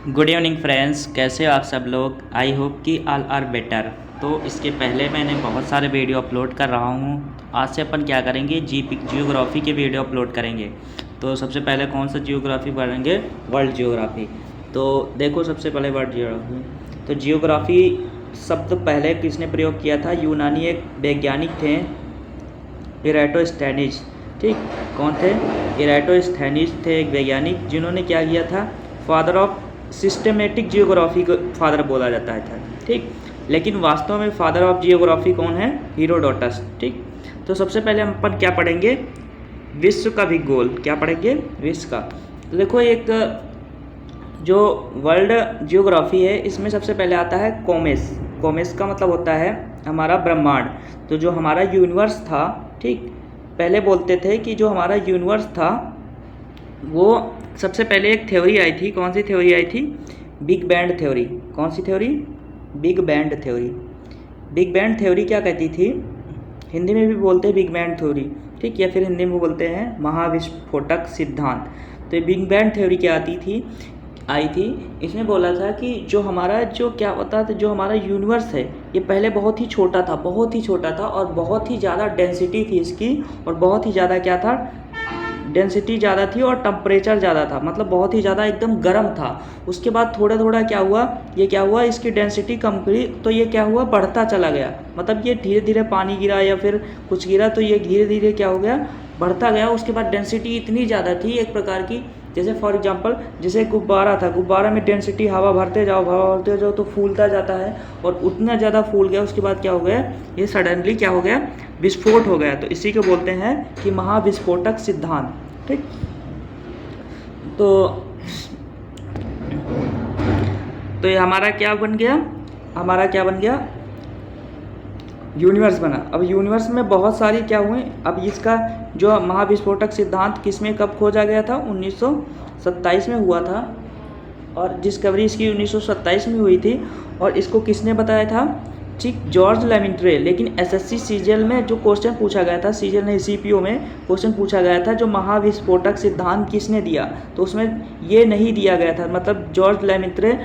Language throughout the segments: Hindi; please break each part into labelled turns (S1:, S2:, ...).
S1: गुड इवनिंग फ्रेंड्स, कैसे हो आप सब लोग। आई होप कि ऑल आर बेटर। तो इसके पहले मैंने बहुत सारे वीडियो अपलोड कर रहा हूँ। आज से अपन क्या करेंगे, जियोग्राफी के वीडियो अपलोड करेंगे। तो सबसे पहले कौन सा जियोग्राफी पढ़ेंगे, वर्ल्ड जियोग्राफी। तो देखो सबसे पहले वर्ल्ड जियोग्राफी। तो जियोग्राफी शब्द पहले किसने प्रयोग किया था, यूनानी एक वैज्ञानिक थे, इराटोस्थेनीज। ठीक, कौन थे, इराटोस्थेनीज थे एक वैज्ञानिक, जिन्होंने क्या किया था, फादर ऑफ सिस्टमेटिक जियोग्राफी को फादर बोला जाता है था। ठीक, लेकिन वास्तव में फादर ऑफ जियोग्राफी कौन है, हीरोडोटस। ठीक, तो सबसे पहले हम अपन क्या पढ़ेंगे, विश्व का भूगोल। क्या पढ़ेंगे, विश्व का। तो देखो एक जो वर्ल्ड जियोग्राफी है, इसमें सबसे पहले आता है कोमेस। कोमेस का मतलब होता है हमारा ब्रह्मांड। तो जो हमारा यूनिवर्स था, ठीक, पहले बोलते थे कि जो हमारा यूनिवर्स था वो सबसे पहले एक थ्योरी आई थी। कौन सी थ्योरी आई थी, बिग बैंड थ्योरी। कौन सी theory, big bang theory. Big bang theory क्या कहती थी, हिंदी में भी बोलते हैं बिग बैंड थ्योरी, ठीक, या फिर हिंदी में बोलते हैं महाविस्फोटक सिद्धांत। तो ये बिग बैंड थ्योरी क्या आई थी, इसमें बोला था कि जो हमारा जो क्या होता था, जो हमारा यूनिवर्स है ये पहले बहुत ही छोटा था, बहुत ही छोटा था, और बहुत ही ज़्यादा डेंसिटी थी इसकी, और बहुत ही ज़्यादा क्या था, डेंसिटी ज़्यादा थी और टेम्परेचर ज़्यादा था, मतलब बहुत ही ज़्यादा एकदम गर्म था। उसके बाद थोड़ा थोड़ा क्या हुआ, ये क्या हुआ, इसकी डेंसिटी कम करी, तो ये क्या हुआ, बढ़ता चला गया। मतलब ये धीरे धीरे पानी गिरा या फिर कुछ गिरा, तो ये धीरे धीरे क्या हो गया, बढ़ता गया। उसके बाद डेंसिटी इतनी ज़्यादा थी एक प्रकार की, जैसे फॉर एग्जांपल जैसे गुब्बारा था, गुब्बारा में डेंसिटी हवा भरते जाओ तो फूलता जाता है, और उतना ज़्यादा फूल गया, उसके बाद क्या हो गया, ये सडनली क्या हो गया, विस्फोट हो गया। तो इसी को बोलते हैं कि महाविस्फोटक सिद्धांत। ठीक, तो ये हमारा क्या बन गया, हमारा क्या बन गया, यूनिवर्स बना। अब यूनिवर्स में बहुत सारी क्या हुए, अब इसका जो महाविस्फोटक सिद्धांत किस में कब खोजा गया था, 1927 में हुआ था, और डिस्कवरी इसकी 1927 में हुई थी। और इसको किसने बताया था, ठीक, जॉर्ज लेमिंट्रे। लेकिन एसएससी सीजीएल में जो क्वेश्चन पूछा गया था, सीजीएल नहीं सीपीओ में क्वेश्चन पूछा गया था, जो महाविस्फोटक सिद्धांत किसने दिया, तो उसमें ये नहीं दिया गया था, मतलब जॉर्ज लेमिंट्रे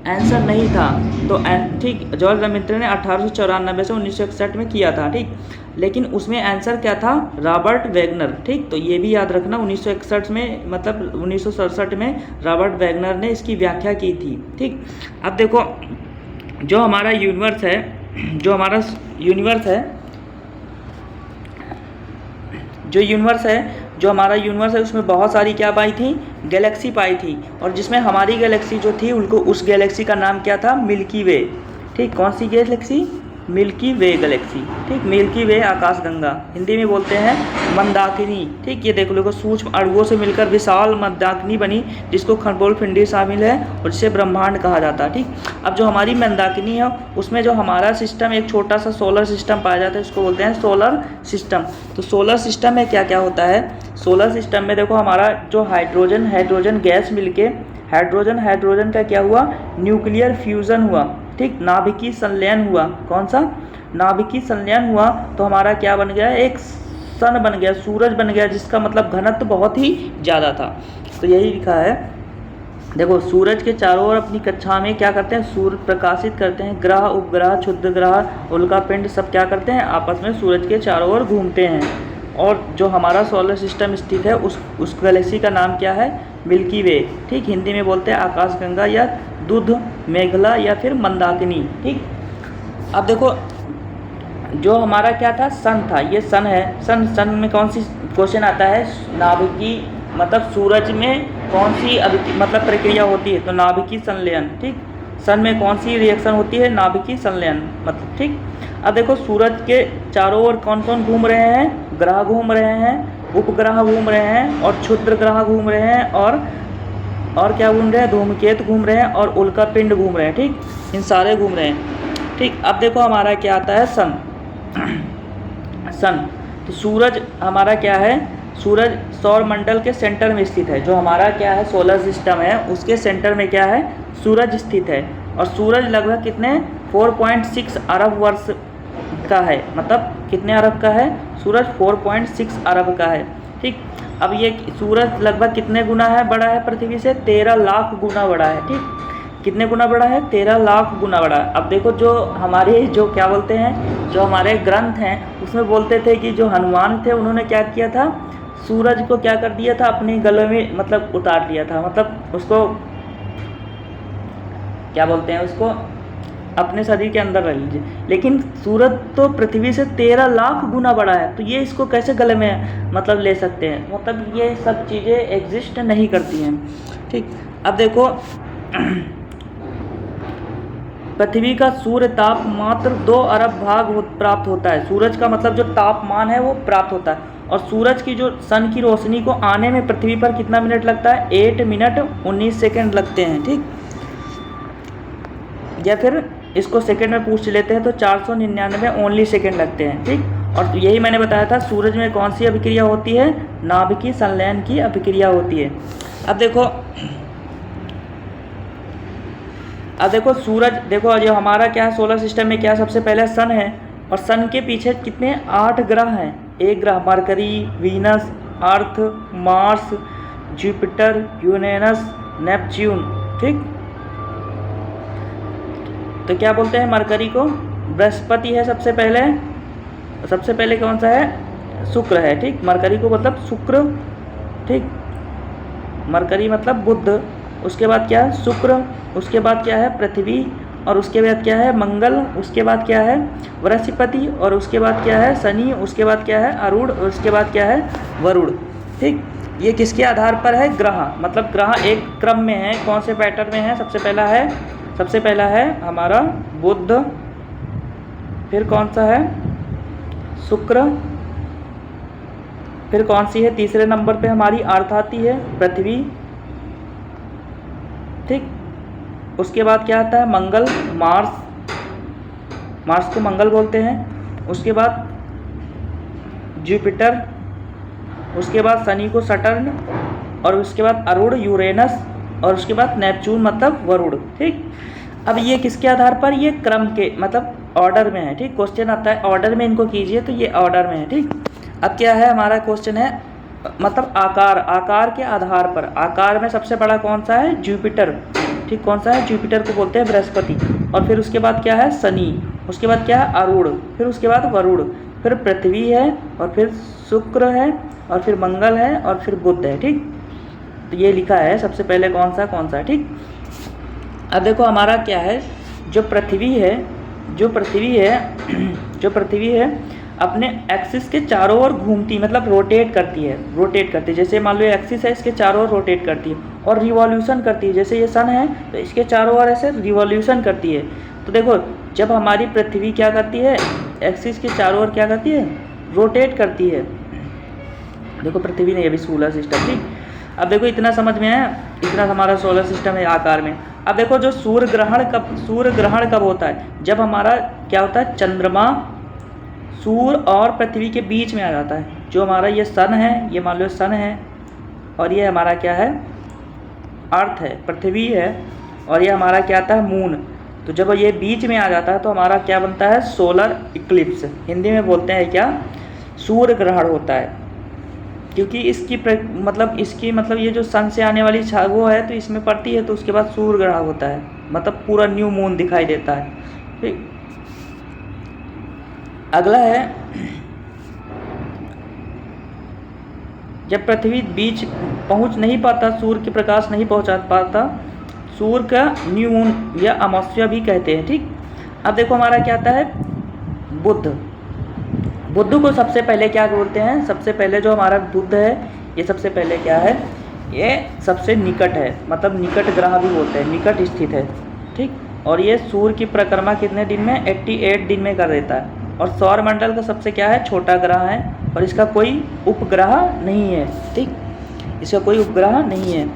S1: आंसर नहीं था। तो ठीक, जॉर्ज लेमिंट्रे ने 1894 से 1961 में किया था, ठीक, लेकिन उसमें आंसर क्या था, रॉबर्ट वैगनर। ठीक, तो ये भी याद रखना, 1961 में, मतलब 1967 में रॉबर्ट वैगनर ने इसकी व्याख्या की थी। ठीक, अब देखो जो हमारा यूनिवर्स है, जो हमारा यूनिवर्स है, जो हमारा यूनिवर्स है, उसमें बहुत सारी क्या पाई थी, गैलेक्सी पाई थी, और जिसमें हमारी गैलेक्सी जो थी, उनको उस गैलेक्सी का नाम क्या था, मिल्की वे। ठीक, कौन सी गैलेक्सी, मिल्की वे गैलेक्सी। ठीक, मिल्की वे आकाशगंगा, हिंदी में बोलते हैं मंदाकिनी। ठीक, ये देख लो, सूक्ष्म अणुओं से मिलकर विशाल मंदाकिनी बनी, जिसको खगोल पिंडी शामिल है और जिसे ब्रह्मांड कहा जाता है। ठीक, अब जो हमारी मंदाकिनी है, उसमें जो हमारा सिस्टम, एक छोटा सा सोलर सिस्टम पाया जाता है, उसको बोलते हैं सोलर सिस्टम। तो सोलर सिस्टम में क्या क्या होता है, सोलर सिस्टम में देखो हमारा जो हाइड्रोजन गैस मिलके हाइड्रोजन का क्या हुआ, न्यूक्लियर फ्यूजन हुआ। ठीक, नाभिकीय संलयन हुआ। कौन सा, नाभिकीय संलयन हुआ, तो हमारा क्या बन गया, एक सन बन गया, सूरज बन गया, जिसका मतलब घनत्व बहुत ही ज़्यादा था। तो यही लिखा है, देखो सूरज के चारों ओर अपनी कक्षा में क्या करते हैं, सूर्य प्रकाशित करते हैं, ग्रह उपग्रह क्षुद्र ग्रह उल्का पिंड सब क्या करते हैं, आपस में सूरज के चारों ओर घूमते हैं। और जो हमारा सोलर सिस्टम स्थित है, उस गैलेक्सी का नाम क्या है, मिल्की वे। ठीक, हिंदी में बोलते हैं आकाशगंगा या दूध मेघला या फिर मंदाकिनी। ठीक, अब देखो जो हमारा क्या था, सन था, ये सन है। सन में कौन सी क्वेश्चन आता है, नाभिकीय, मतलब सूरज में कौन सी मतलब प्रक्रिया होती है, तो नाभिकीय संलयन। ठीक, सन में कौन सी रिएक्शन होती है, नाभिकीय संलयन, मतलब। ठीक, अब देखो सूरज के चारों ओर कौन कौन घूम रहे हैं, ग्रह घूम रहे हैं, उपग्रह घूम रहे हैं, और क्षुद्र ग्रह घूम रहे हैं, और क्या घूम रहे हैं, धूमकेतु घूम रहे हैं, और उल्का पिंड घूम रहे हैं। ठीक, इन सारे घूम रहे हैं। ठीक, अब देखो हमारा क्या आता है, सन। तो सूरज हमारा क्या है, सूरज सौर मंडल के सेंटर में स्थित है। जो हमारा क्या है, सोलर सिस्टम है, उसके सेंटर में क्या है, सूरज स्थित है। और सूरज लगभग कितने, 4.6 अरब वर्ष का है, मतलब कितने अरब का है, सूरज 4.6 अरब का है। ठीक, अब ये सूरज लगभग कितने गुना है, बड़ा है पृथ्वी से, 13 लाख गुना बड़ा है। ठीक, कितने गुना बड़ा है? 13 लाख गुना बड़ा है। अब देखो जो हमारे जो क्या बोलते हैं, जो हमारे ग्रंथ हैं उसमें बोलते थे कि जो हनुमान थे उन्होंने क्या किया था, सूरज को क्या कर दिया था, अपने गले में मतलब उतार लिया था, मतलब उसको क्या बोलते हैं, उसको अपने शरीर के अंदर रख लीजिए। लेकिन सूरज तो पृथ्वी से 13 लाख गुना बड़ा है, तो ये इसको कैसे गले में मतलब ले सकते हैं, मतलब ये सब चीज़ें एग्जिस्ट नहीं करती हैं। ठीक, अब देखो पृथ्वी का सूर्य ताप मात्र 2 अरब भाग प्राप्त होता है। सूरज का मतलब जो तापमान है वो प्राप्त होता है, और सूरज की जो सन की रोशनी को आने में पृथ्वी पर कितना मिनट लगता है? 8 मिनट 19 सेकेंड लगते हैं। ठीक, या फिर इसको सेकेंड में पूछ लेते हैं तो 499 ओनली सेकेंड लगते हैं। ठीक, और यही मैंने बताया था सूरज में कौन सी अभिक्रिया होती है? नाभिकीय संलयन की अभिक्रिया होती है। अब देखो सूरज, देखो जो हमारा क्या है सोलर सिस्टम में, क्या सबसे पहले सन है, और सन के पीछे कितने 8 ग्रह हैं। एक ग्रह मरकरी, वीनस, अर्थ, मार्स, जुपिटर, यूरेनस, नेपच्यून। ठीक, तो क्या बोलते हैं मरकरी को? बृहस्पति है सबसे पहले कौन सा है? शुक्र है। ठीक, मरकरी को मतलब शुक्र। ठीक, मरकरी मतलब बुध। उसके बाद क्या है? शुक्र। उसके बाद क्या है? पृथ्वी। और उसके बाद क्या है? मंगल। उसके बाद क्या है? बृहस्पति। और उसके बाद क्या है? शनि। उसके बाद क्या है? अरुण। और उसके बाद क्या है? वरुण। ठीक, ये किसके आधार पर है? ग्रह, मतलब ग्रह एक क्रम में है, कौन से पैटर्न में है? सबसे पहला है हमारा बुध, फिर कौन सा है? शुक्र, फिर कौन सी है? तीसरे नंबर पे हमारी अर्थ आती है, पृथ्वी। ठीक, उसके बाद क्या आता है? मंगल, मार्स को मंगल बोलते हैं। उसके बाद जुपिटर, उसके बाद शनि को सटर्न, और उसके बाद अरुण यूरेनस, और उसके बाद नेपच्यून मतलब वरुण। ठीक, अब ये किसके आधार पर? ये क्रम के मतलब ऑर्डर में है। ठीक, क्वेश्चन आता है ऑर्डर में इनको कीजिए, तो ये ऑर्डर में है। ठीक, अब क्या है हमारा क्वेश्चन है, मतलब आकार के आधार पर, आकार में सबसे बड़ा कौन सा है? जुपिटर। ठीक, कौन सा है? जुपिटर को बोलते हैं बृहस्पति। और फिर उसके बाद क्या है? शनि। उसके बाद क्या है? अरुण। फिर उसके बाद वरुण, फिर पृथ्वी है, और फिर शुक्र है, और फिर मंगल है, और फिर बुध है। ठीक, तो ये लिखा है सबसे पहले कौन सा है। ठीक, अब देखो हमारा क्या है, जो पृथ्वी है अपने एक्सिस के चारों ओर घूमती, मतलब रोटेट करती है। जैसे मान लो एक्सिस है, इसके चारों ओर रोटेट करती है और रिवॉल्यूशन करती है। जैसे ये सन है तो इसके चारों ओर ऐसे रिवॉल्यूशन करती है। तो देखो जब हमारी पृथ्वी क्या करती है, एक्सिस के चारों ओर क्या करती है? रोटेट करती है। देखो पृथ्वी नहीं, अभी सोलर सिस्टम। ठीक, अब देखो इतना समझ में आया, इतना हमारा सोलर सिस्टम है आकार में। अब देखो जो सूर्य ग्रहण कब होता है? जब हमारा क्या होता है? चंद्रमा सूर्य और पृथ्वी के बीच में आ जाता है। जो हमारा ये सन है, ये मान लो सन है, और ये हमारा क्या है? अर्थ है, पृथ्वी है, और ये हमारा क्या आता है? मून। तो जब ये बीच में आ जाता है तो हमारा क्या बनता है? Solar Eclipse. हिंदी में बोलते हैं क्या? सूर्य ग्रहण होता है। क्योंकि इसकी मतलब ये जो सन से आने वाली वो है तो इसमें पड़ती है, तो उसके बाद सूर्य ग्रहण होता है, मतलब पूरा न्यू मून दिखाई देता है। ठीक, अगला है, जब पृथ्वी बीच पहुंच नहीं पाता, सूर्य के प्रकाश नहीं पहुंचा पाता, सूर्य का न्यू मून या अमावस्या भी कहते हैं। ठीक, अब देखो हमारा क्या आता है? बुध को सबसे पहले क्या बोलते हैं? सबसे पहले जो हमारा बुध है, ये सबसे पहले क्या है? ये सबसे निकट है, मतलब निकट ग्रह भी बोलते हैं, निकट स्थित है। ठीक, और ये सूर्य की परिक्रमा कितने दिन में? 88 दिन में कर देता है। और सौर मंडल का सबसे क्या है? छोटा ग्रह है, और इसका कोई उपग्रह नहीं है। ठीक, इसका कोई उपग्रह नहीं है।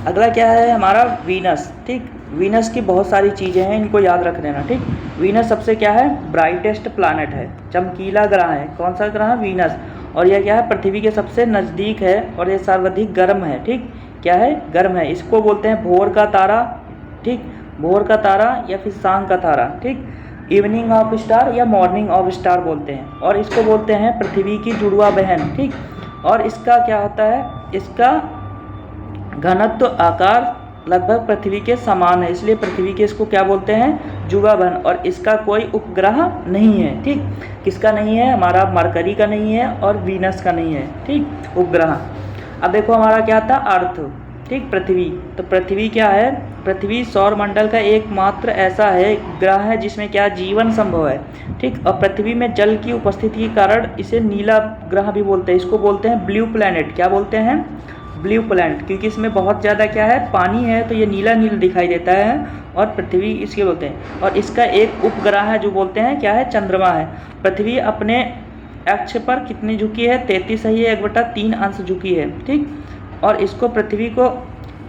S1: अगला क्या है हमारा? वीनस। ठीक, वीनस की बहुत सारी चीज़ें हैं, इनको याद रख लेना। ठीक, वीनस सबसे क्या है? ब्राइटेस्ट प्लैनेट है, चमकीला ग्रह है। कौन सा ग्रह? वीनस। और यह क्या है? पृथ्वी के सबसे नज़दीक है, और ये सर्वाधिक गर्म है। ठीक, क्या है? गर्म है। इसको बोलते हैं भोर का तारा। ठीक, भोर का तारा या फिर शाम का तारा। ठीक, इवनिंग ऑफ स्टार या मॉर्निंग ऑफ स्टार बोलते हैं। और इसको बोलते हैं पृथ्वी की जुड़वा बहन। ठीक, और इसका क्या होता है? इसका घनत्व आकार लगभग पृथ्वी के समान है, इसलिए पृथ्वी के इसको क्या बोलते हैं, जुगाबन। और इसका कोई उपग्रह नहीं है, ठीक। किसका नहीं है, हमारा मरकरी का नहीं है और वीनस का नहीं है, ठीक, उपग्रह। अब देखो हमारा क्या था, अर्थ, ठीक, पृथ्वी। तो पृथ्वी क्या है, पृथ्वी सौरमंडल का एकमात्र ऐसा है ग्रह है जिसमें क्या जीवन संभव है, ठीक। और पृथ्वी में जल की उपस्थिति के कारण इसे नीला ग्रह भी बोलते हैं, इसको बोलते हैं ब्लू प्लैनेट। क्या बोलते हैं, ब्लू प्लैनेट, क्योंकि इसमें बहुत ज़्यादा क्या है, पानी है, तो ये नीला नीला दिखाई देता है और पृथ्वी इसके बोलते हैं। और इसका एक उपग्रह है जो बोलते हैं क्या है, चंद्रमा है। पृथ्वी अपने अक्ष पर कितनी झुकी है, 33 सही है, 1/3 अंश झुकी है, ठीक। और इसको पृथ्वी को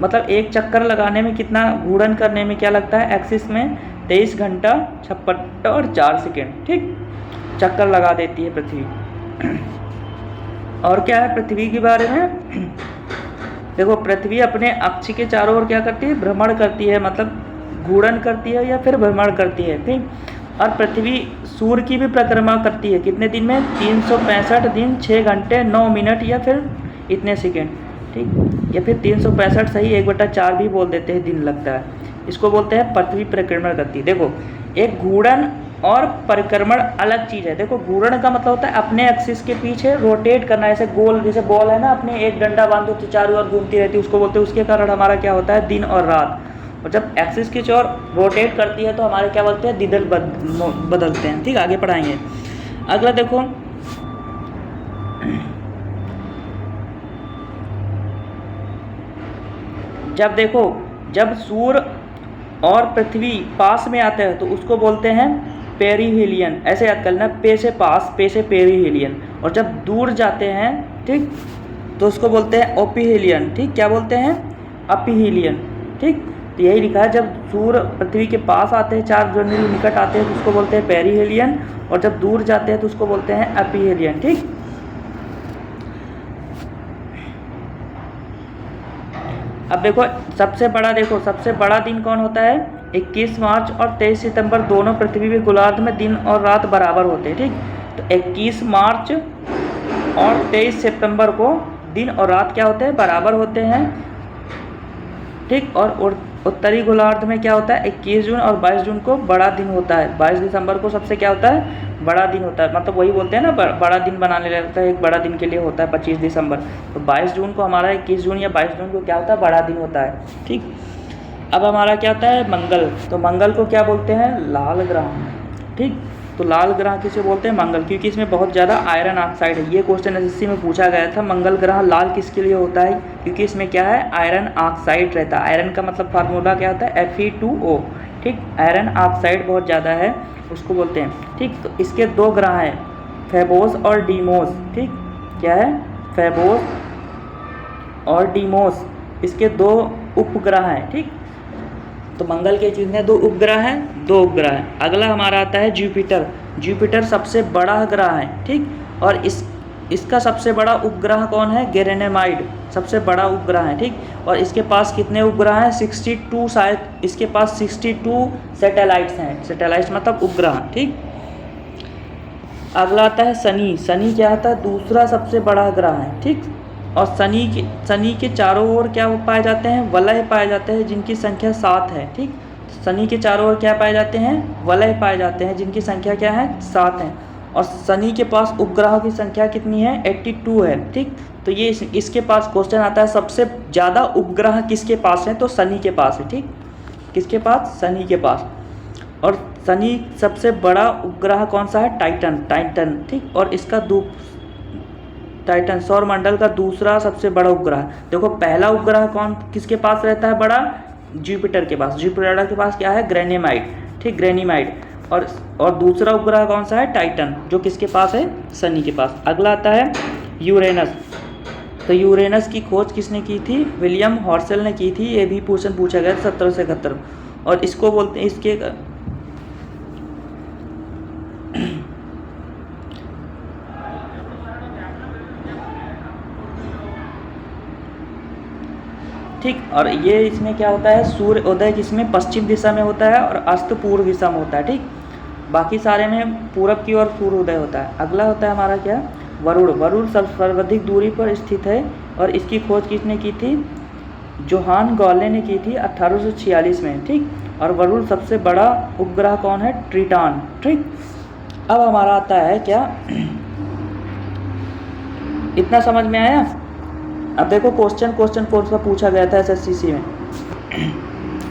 S1: मतलब एक चक्कर लगाने में कितना, घूर्णन करने में क्या लगता है, एक्सिस में 23 घंटा 56 और 4 सेकेंड, ठीक, चक्कर लगा देती है पृथ्वी। और क्या है पृथ्वी के बारे में, देखो पृथ्वी अपने अक्ष के चारों ओर क्या करती है, भ्रमण करती है, मतलब घूर्णन करती है या फिर भ्रमण करती है, ठीक। और पृथ्वी सूर्य की भी परिक्रमा करती है, कितने दिन में, 365 दिन 6 घंटे 9 मिनट या फिर इतने सेकेंड, ठीक, या फिर 365 सही, 1/4 भी बोल देते हैं, दिन लगता है। इसको बोलते हैं पृथ्वी परिक्रमण करती है। देखो एक घूर्णन और परिक्रमण अलग चीज़ है। देखो घूर्णन का मतलब होता है अपने एक्सिस के पीछे रोटेट करना, ऐसे गोल, जैसे बॉल है ना, अपने एक डंडा बांधो तो चारों ओर घूमती रहती है, उसको बोलते हैं। उसके कारण हमारा क्या होता है, दिन और रात। और जब एक्सिस की ओर रोटेट करती है तो हमारे क्या बोलते हैं, दिदल बदलते हैं, ठीक। आगे पढ़ाएंगे। अगला देखो, जब देखो जब सूर्य और पृथ्वी पास में आते हैं तो उसको बोलते हैं पेरीहेलियन, ऐसे याद करना, पे से पास, पे से पेरीहेलियन। और जब दूर जाते हैं, ठीक, तो उसको बोलते हैं ओपीहेलियन, ठीक। क्या बोलते हैं, अपीहेलियन, ठीक। तो यही लिखा है, जब सूर्य पृथ्वी के पास आते हैं, 4 जनवरी निकट आते हैं तो उसको बोलते हैं पेरीहेलियन, और जब दूर जाते हैं तो उसको बोलते हैं अपीहेलियन, ठीक। अब देखो सबसे बड़ा दिन कौन होता है, 21 मार्च और 23 सितंबर दोनों पृथ्वी के गोलार्ध में दिन और रात बराबर होते हैं, ठीक। तो 21 मार्च और 23 सितंबर को दिन और रात क्या होते हैं, बराबर होते हैं, ठीक। और उत्तरी गोलार्ध में क्या होता है, 21 जून और 22 जून को बड़ा दिन होता है। 22 दिसंबर को सबसे क्या होता है, बड़ा दिन होता है, मतलब वही बोलते हैं ना, बड़ा दिन बनाने लगता है, एक बड़ा दिन के लिए होता है 25 दिसंबर। तो 22 जून को हमारा 21 जून या 22 जून को क्या होता है, बड़ा दिन होता है, ठीक। अब हमारा क्या होता है, मंगल। तो मंगल को क्या बोलते हैं, लाल ग्रह, ठीक। तो लाल ग्रह किसे बोलते हैं, मंगल, क्योंकि इसमें बहुत ज़्यादा आयरन ऑक्साइड है। ये क्वेश्चन एसएससी में पूछा गया था, मंगल ग्रह लाल किसके लिए होता है, क्योंकि इसमें क्या है, आयरन ऑक्साइड रहता है। आयरन का मतलब फार्मूला क्या होता है, Fe2O, ठीक। आयरन ऑक्साइड बहुत ज़्यादा है, उसको बोलते हैं, ठीक। तो इसके 2 ग्रह हैं, फेबोस और डीमोस, ठीक। क्या है, फेबोस और डीमोस, इसके 2 उपग्रह हैं, ठीक। तो मंगल के कितने, 2 उपग्रह हैं, 2 उपग्रह हैं। अगला हमारा आता है जुपिटर। जुपिटर सबसे बड़ा ग्रह है, ठीक। और इसका सबसे बड़ा उपग्रह कौन है, गैनेमाइड, सबसे बड़ा उपग्रह है, ठीक। और इसके पास कितने उपग्रह हैं, 62, शायद इसके पास 62 सैटेलाइट्स हैं। सैटेलाइट्स मतलब उपग्रह, ठीक। अगला आता है शनि। शनि क्या आता है, दूसरा सबसे बड़ा ग्रह है, ठीक। और शनि के चारों ओर क्या पाए जाते हैं, वलय पाए जाते हैं, जिनकी संख्या 7 है, ठीक। शनि के चारों ओर क्या पाए जाते हैं, वलय पाए जाते हैं, जिनकी संख्या क्या है, 7 है। और शनि के पास उपग्रहों की संख्या कितनी है, 82 है, ठीक। तो ये इसके पास क्वेश्चन आता है, सबसे ज़्यादा उपग्रह किसके पास है, तो शनि के पास है, ठीक। किसके पास, शनि के पास। और शनि सबसे बड़ा उपग्रह कौन सा है, टाइटन, ठीक। और इसका टाइटन सौरमंडल का दूसरा सबसे बड़ा उपग्रह। देखो पहला उपग्रह किसके पास रहता है, बड़ा, जुपिटर के पास। जुपिटर के पास क्या है, ग्रेनेमाइड, ठीक, ग्रेनीमाइड। और दूसरा उपग्रह कौन सा है, टाइटन, जो किसके पास है, शनि के पास। अगला आता है यूरेनस। तो यूरेनस की खोज किसने की थी, विलियम हॉर्सेल ने की थी। ये भी क्वेश्चन पूछा गया 1771। और इसको बोलते हैं, इसके ठीक। और ये इसमें क्या होता है, सूर्य उदय किसमें, पश्चिम दिशा में होता है और अस्त पूर्व दिशा में होता है, ठीक। बाकी सारे में पूरब की ओर सूर्य उदय होता है। अगला होता है हमारा क्या, वरुण। वरुण सर्वाधिक दूरी पर स्थित है और इसकी खोज किसने की थी, जोहान गॉले ने की थी 1846 में, ठीक। और वरुण सबसे बड़ा उपग्रह कौन है? ट्रिटॉन, ठीक। अब हमारा आता है क्या, इतना समझ में आया? अब देखो क्वेश्चन कौन सा पूछा गया था एसएससीसी में।